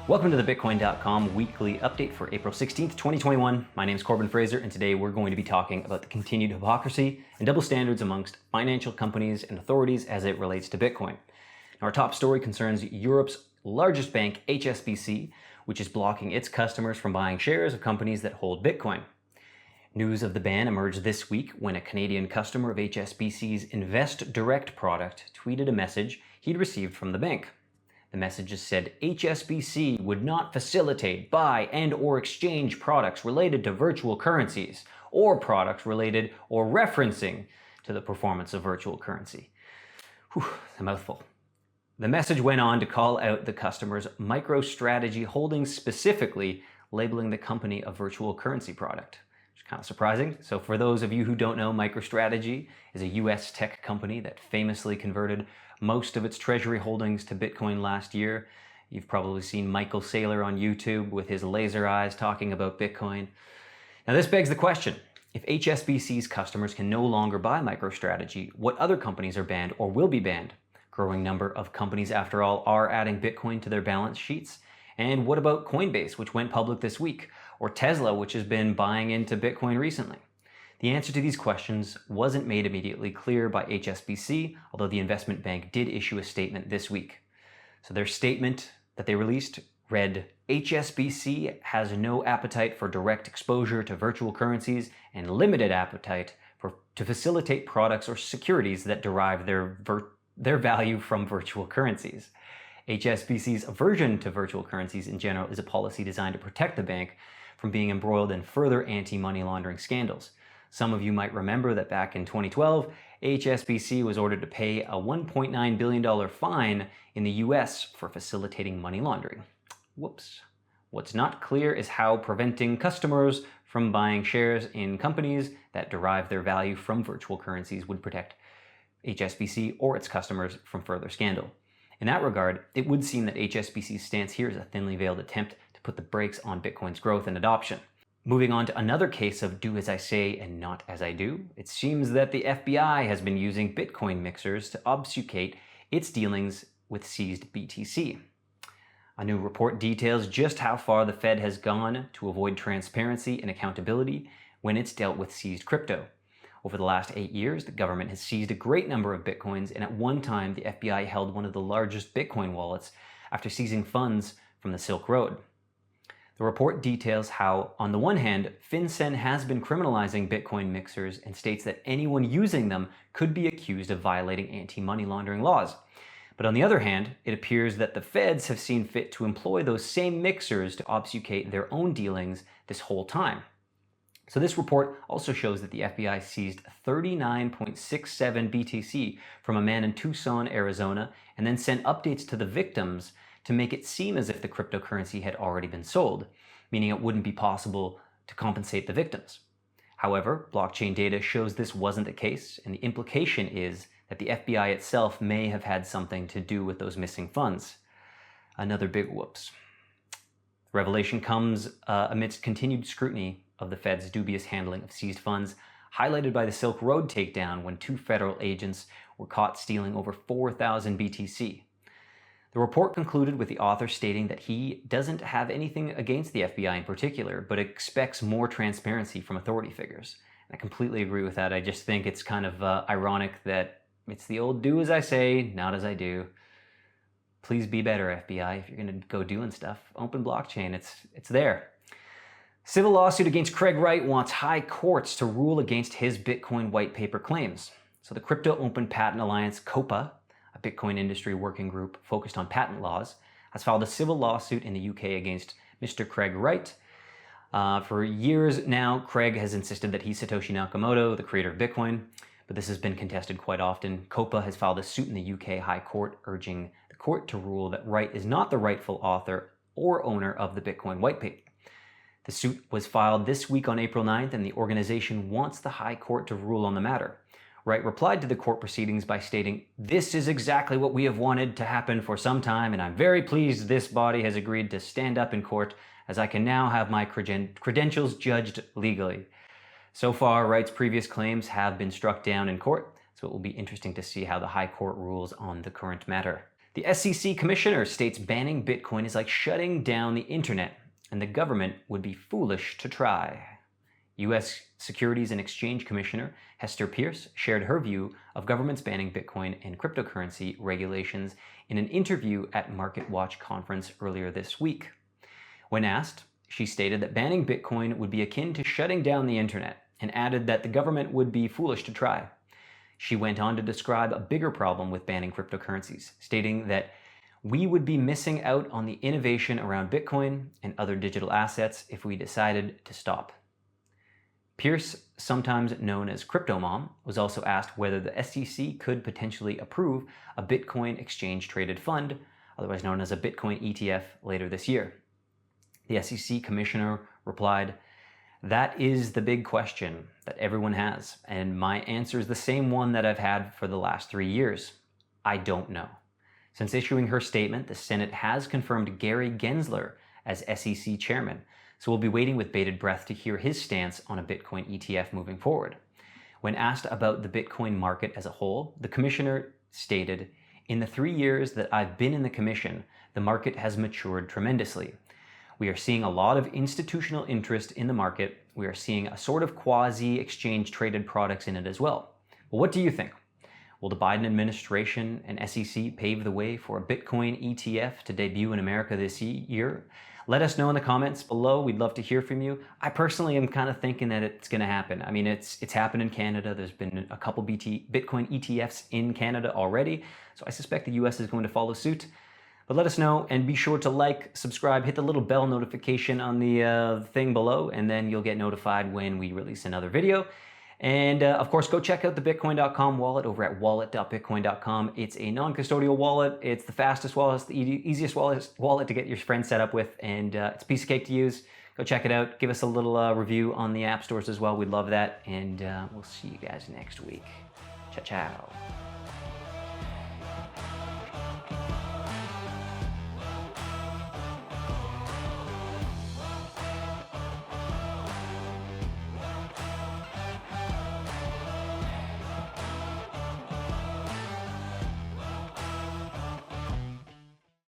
Welcome to the Bitcoin.com weekly update for April 16th, 2021. My name is Corbin Fraser, and today we're going to be talking about the continued hypocrisy and double standards amongst financial companies and authorities as it relates to Bitcoin. Now, our top story concerns Europe's largest bank, HSBC, which is blocking its customers from buying shares of companies that hold Bitcoin. News of the ban emerged this week when a Canadian customer of HSBC's Invest Direct product tweeted a message he'd received from the bank. The messages said HSBC would not facilitate, buy, and/or exchange products related to virtual currencies or products related or referencing to the performance of virtual currency. Whew, a mouthful. The message went on to call out the customer's MicroStrategy holdings, specifically labeling the company a virtual currency product. Which is kind of surprising. So for those of you who don't know, MicroStrategy is a US tech company that famously converted most of its treasury holdings to Bitcoin last year. You've probably seen Michael Saylor on YouTube with his laser eyes talking about Bitcoin. Now this begs the question, if HSBC's customers can no longer buy MicroStrategy, what other companies are banned or will be banned? Growing number of companies, after all, are adding Bitcoin to their balance sheets. And what about Coinbase, which went public this week, or Tesla, which has been buying into Bitcoin recently? The answer to these questions wasn't made immediately clear by HSBC, although the investment bank did issue a statement this week. So their statement that they released read, HSBC has no appetite for direct exposure to virtual currencies and limited appetite to facilitate products or securities that derive their value from virtual currencies. HSBC's aversion to virtual currencies in general is a policy designed to protect the bank from being embroiled in further anti-money laundering scandals. Some of you might remember that back in 2012, HSBC was ordered to pay a $1.9 billion fine in the US for facilitating money laundering. Whoops. What's not clear is how preventing customers from buying shares in companies that derive their value from virtual currencies would protect HSBC or its customers from further scandal. In that regard, it would seem that HSBC's stance here is a thinly veiled attempt to put the brakes on Bitcoin's growth and adoption. Moving on to another case of do as I say and not as I do, it seems that the FBI has been using Bitcoin mixers to obfuscate its dealings with seized BTC. A new report details just how far the Fed has gone to avoid transparency and accountability when it's dealt with seized crypto. Over the last 8 years, the government has seized a great number of Bitcoins, and at one time, the FBI held one of the largest Bitcoin wallets after seizing funds from the Silk Road. The report details how, on the one hand, FinCEN has been criminalizing Bitcoin mixers and states that anyone using them could be accused of violating anti-money laundering laws. But on the other hand, it appears that the feds have seen fit to employ those same mixers to obfuscate their own dealings this whole time. So this report also shows that the FBI seized 39.67 BTC from a man in Tucson, Arizona, and then sent updates to the victims to make it seem as if the cryptocurrency had already been sold, meaning it wouldn't be possible to compensate the victims. However, blockchain data shows this wasn't the case, and the implication is that the FBI itself may have had something to do with those missing funds. Another big whoops. The revelation comes amidst continued scrutiny of the Fed's dubious handling of seized funds, highlighted by the Silk Road takedown when 2 federal agents were caught stealing over 4,000 BTC. The report concluded with the author stating that he doesn't have anything against the FBI in particular, but expects more transparency from authority figures. And I completely agree with that. I just think it's kind of ironic that it's the old do as I say, not as I do. Please be better, FBI, if you're going to go doing stuff. Open blockchain, it's there. Civil lawsuit against Craig Wright wants high courts to rule against his Bitcoin white paper claims. So the Crypto Open Patent Alliance, COPA, a Bitcoin industry working group focused on patent laws, has filed a civil lawsuit in the UK against Mr. Craig Wright. For years now, Craig has insisted that he's Satoshi Nakamoto, the creator of Bitcoin, but this has been contested quite often. COPA has filed a suit in the UK High Court urging the court to rule that Wright is not the rightful author or owner of the Bitcoin white paper. The suit was filed this week on April 9th, and the organization wants the High Court to rule on the matter. Wright replied to the court proceedings by stating, "This is exactly what we have wanted to happen for some time, and I'm very pleased this body has agreed to stand up in court as I can now have my credentials judged legally." So far, Wright's previous claims have been struck down in court, so it will be interesting to see how the High Court rules on the current matter. The SEC commissioner states banning Bitcoin is like shutting down the internet, and the government would be foolish to try. U.S. Securities and Exchange Commissioner Hester Peirce shared her view of governments banning Bitcoin and cryptocurrency regulations in an interview at MarketWatch conference earlier this week. When asked, she stated that banning Bitcoin would be akin to shutting down the internet, and added that the government would be foolish to try. She went on to describe a bigger problem with banning cryptocurrencies, stating that we would be missing out on the innovation around Bitcoin and other digital assets if we decided to stop. Peirce, sometimes known as Crypto Mom, was also asked whether the SEC could potentially approve a Bitcoin exchange-traded fund, otherwise known as a Bitcoin ETF, later this year. The SEC commissioner replied, "That is the big question that everyone has, and my answer is the same one that I've had for the last 3 years. I don't know." Since issuing her statement, the Senate has confirmed Gary Gensler as SEC chairman, so we'll be waiting with bated breath to hear his stance on a Bitcoin ETF moving forward. When asked about the Bitcoin market as a whole, the commissioner stated, "In the 3 years that I've been in the commission, the market has matured tremendously. We are seeing a lot of institutional interest in the market. We are seeing a sort of quasi-exchange traded products in it as well." Well, what do you think? Will the Biden administration and SEC pave the way for a Bitcoin ETF to debut in America this year? Let us know in the comments below. We'd love to hear from you. I personally am kind of thinking that it's going to happen. I mean, it's happened in Canada. There's been a couple Bitcoin ETFs in Canada already, so I suspect the US is going to follow suit. But let us know, and be sure to like, subscribe, hit the little bell notification on the thing below, and then you'll get notified when we release another video. And of course, go check out the Bitcoin.com wallet over at wallet.bitcoin.com. It's a non-custodial wallet. It's the fastest wallet, it's the easiest wallet to get your friends set up with, and it's a piece of cake to use. Go check it out. Give us a little review on the app stores as well. We'd love that, and we'll see you guys next week. Ciao, ciao.